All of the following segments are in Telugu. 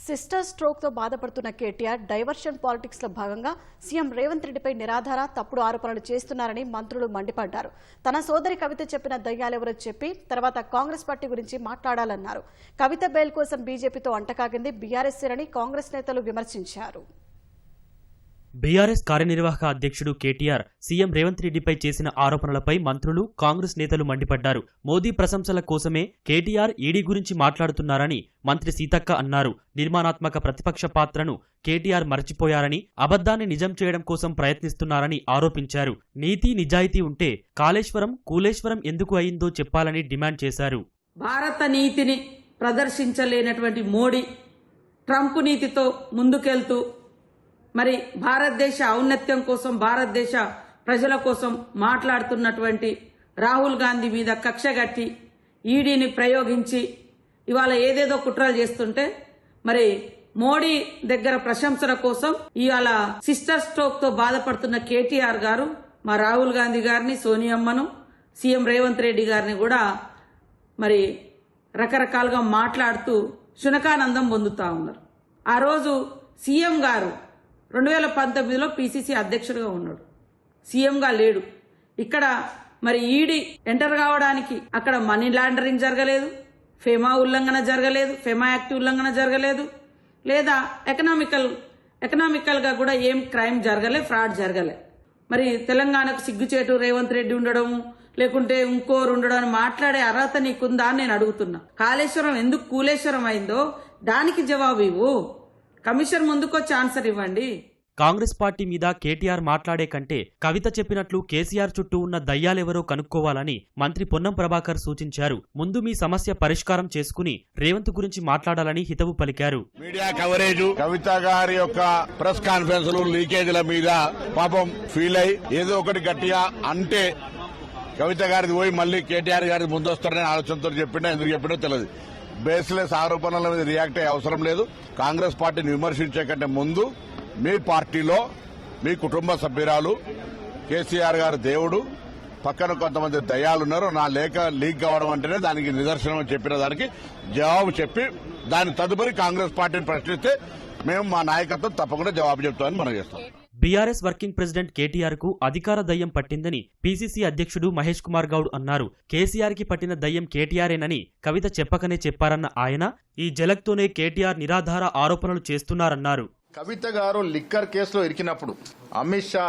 సిస్టర్ స్ట్రోక్ తో బాధపడుతున్న కేటీఆర్ డైవర్షన్ పాలిటిక్స్ లో భాగంగా సీఎం రేవంత్ రెడ్డిపై నిరాధార తప్పుడు ఆరోపణలు చేస్తున్నారని మంత్రులు మండిపడ్డారు. తన సోదరి కవిత చెప్పిన దయ్యాలెవరో చెప్పి తర్వాత కాంగ్రెస్ పార్టీ గురించి మాట్లాడాలన్నారు. కవిత బెయిల్ కోసం బీజేపీతో అంటకాగింది బీఆర్ఎస్ అని కాంగ్రెస్ నేతలు విమర్శించారు. బీఆర్ఎస్ కార్యనిర్వాహక అధ్యక్షుడు కేటీఆర్ సీఎం రేవంత్ రెడ్డిపై చేసిన ఆరోపణలపై మంత్రులు, కాంగ్రెస్ నేతలు మండిపడ్డారు. మోదీ ప్రశంసల కోసమే కేటీఆర్ ఈడీ గురించి మాట్లాడుతున్నారని మంత్రి సీతక్క అన్నారు. నిర్మాణాత్మక ప్రతిపక్ష పాత్రను కేటీఆర్ మర్చిపోయారని, అబద్దాన్ని నిజం చేయడం కోసం ప్రయత్నిస్తున్నారని ఆరోపించారు. నీతి నిజాయితీ ఉంటే కాళేశ్వరం, కూలేశ్వరం ఎందుకు అయిందో చెప్పాలని డిమాండ్ చేశారు. భారత నీతిని ప్రదర్శించలేనటువంటి మోడీ ట్రంప్ నీతితో ముందుకెళ్తూ మరి భారతదేశ ఔన్నత్యం కోసం, భారతదేశ ప్రజల కోసం మాట్లాడుతున్నటువంటి రాహుల్ గాంధీ మీద కక్షగట్టి ఈడీని ప్రయోగించి ఇవాళ ఏదేదో కుట్రలు చేస్తుంటే మరి మోడీ దగ్గర ప్రశంసల కోసం ఇవాళ సిస్టర్ స్ట్రోక్ తో బాధపడుతున్న కేటీఆర్ గారు మా రాహుల్ గాంధీ గారిని, సోనియమ్మను, సీఎం రేవంత్ రెడ్డి గారిని కూడా మరి రకరకాలుగా మాట్లాడుతూ శునకానందం పొందుతా ఉన్నారు. ఆ రోజు సీఎం గారు 2019లో పీసీసీ అధ్యక్షుడిగా ఉన్నాడు, సీఎంగా లేడు. ఇక్కడ మరి ఈడీ ఎంటర్ కావడానికి అక్కడ మనీ లాండరింగ్ జరగలేదు, ఫెమా ఉల్లంఘన జరగలేదు, ఫెమా యాక్ట్ ఉల్లంఘన జరగలేదు, లేదా ఎకనామికల్ గా కూడా ఏం క్రైమ్ జరగలే, ఫ్రాడ్ జరగలే. మరి తెలంగాణకు సిగ్గుచేటు రేవంత్ రెడ్డి ఉండడం, లేకుంటే ఇంకోరు ఉండడం మాట్లాడే అర్హత నీకుందా అని నేను అడుగుతున్నా. కాళేశ్వరం ఎందుకు కూలేశ్వరం అయిందో దానికి జవాబు ఇవ్వు. కమిషన్ ముందుకొచ్చి ఆన్సర్ ఇవ్వండి. కాంగ్రెస్ పార్టీ మీద కేటీఆర్ మాట్లాడే కంటే కవిత చెప్పినట్లు కేసీఆర్ చుట్టూ ఉన్న దయ్యాలెవరో కనుక్కోవాలని మంత్రి పొన్నం ప్రభాకర్ సూచించారు. ముందు మీ సమస్య పరిష్కారం చేసుకుని రేవంత్ గురించి మాట్లాడాలని హితవు పలికారు. మీడియా కవరేజ్, కవిత గారి యొక్క ప్రెస్ కాన్ఫరెన్స్ లీకేజీల మీద పాపం ఫీల్ అయి ఏదో ఒకటి గట్టిగా అంటే కవిత గారిది పోయి మళ్లీ కేటీఆర్ గారిది ముందొస్తారనే ఆలోచనతో చెప్పినా ఎందుకు చెప్పినో తెలియదు. బేస్లెస్ ఆరోపణల మీద రియాక్ట్ అయ్యే అవసరం లేదు. కాంగ్రెస్ పార్టీని విమర్శించే కంటే ముందు మీ పార్టీలో మీ కుటుంబ సభ్యురాలు కేసీఆర్ గారు దేవుడు, పక్కన కొంతమంది దయ్యాలున్నారు, నా లేఖ లీక్ కావడం అంటేనే దానికి నిదర్శనం చెప్పిన దానికి జవాబు చెప్పి దాని తదుపరి కాంగ్రెస్ పార్టీని ప్రశ్నిస్తే మేము మా నాయకత్వం తప్పకుండా జవాబు చెప్తామని మనం చేస్తాం. బీఆర్ఎస్ వర్కింగ్ ప్రెసిడెంట్ కేటీఆర్ కు అధికార దయ్యం పట్టిందని పీసీసీ అధ్యక్షుడు మహేష్ కుమార్ గౌడ్ అన్నారు. కేసీఆర్ కి పట్టిన దయ్యం కేటీఆర్ఏనని కవిత చెప్పకనే చెప్పారన్న ఆయన ఈ జలక్తోనే కేటీఆర్ నిరాధార ఆరోపణలు చేస్తున్నారన్నారు. కవిత గారు లిక్కర్ కేసులో ఇరికినప్పుడు అమిత్ షా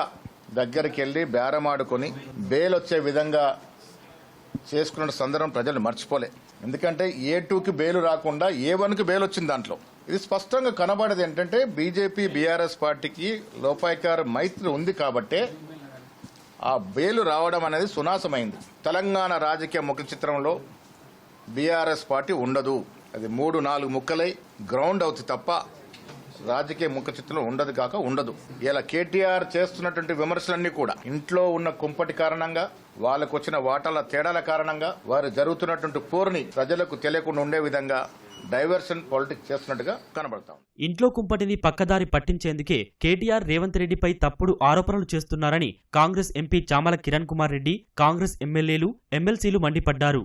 దగ్గరికి వెళ్లి బేరమాడుకొని బెయిల్ వచ్చే విధంగా చేసుకున్న సందర్భం ప్రజలు మర్చిపోలే. ఎందుకంటే A2కి బెయిల్ రాకుండా A1కి బెయిల్ వచ్చింది. దాంట్లో ఇది స్పష్టంగా కనబడేది ఏంటంటే బీజేపీ బీఆర్ఎస్ పార్టీకి లోపాయకార మైత్రి ఉంది కాబట్టే ఆ బెయిల్ రావడం అనేది సునాసమైంది. తెలంగాణ రాజకీయ ముఖ చిత్రంలో బీఆర్ఎస్ పార్టీ ఉండదు. అది 3-4 ముక్కలై గ్రౌండ్ అవుతుంది తప్ప రాజకీయ ముఖ చిత్రంలో ఉండదు కాక ఉండదు. ఇలా కేటీఆర్ చేస్తున్నటువంటి విమర్శలన్నీ కూడా ఇంట్లో ఉన్న కుంపటి కారణంగా, వాళ్ళకు వచ్చిన వాటాల తేడాల కారణంగా, వారు జరుగుతున్నటువంటి పోరుని ప్రజలకు తెలియకుండా ఉండే విధంగా డైవర్షన్ పాలిటిక్స్ చేస్తున్నట్టుగా కనబడతాం. ఇంట్లో కుంపటిని పక్కదారి పట్టించేందుకే కేటీఆర్ రేవంత్ రెడ్డిపై తప్పుడు ఆరోపణలు చేస్తున్నారని కాంగ్రెస్ ఎంపీ చామల కిరణ్ కుమార్ రెడ్డి, కాంగ్రెస్ ఎమ్మెల్యేలు, ఎమ్మెల్సీలు మండిపడ్డారు.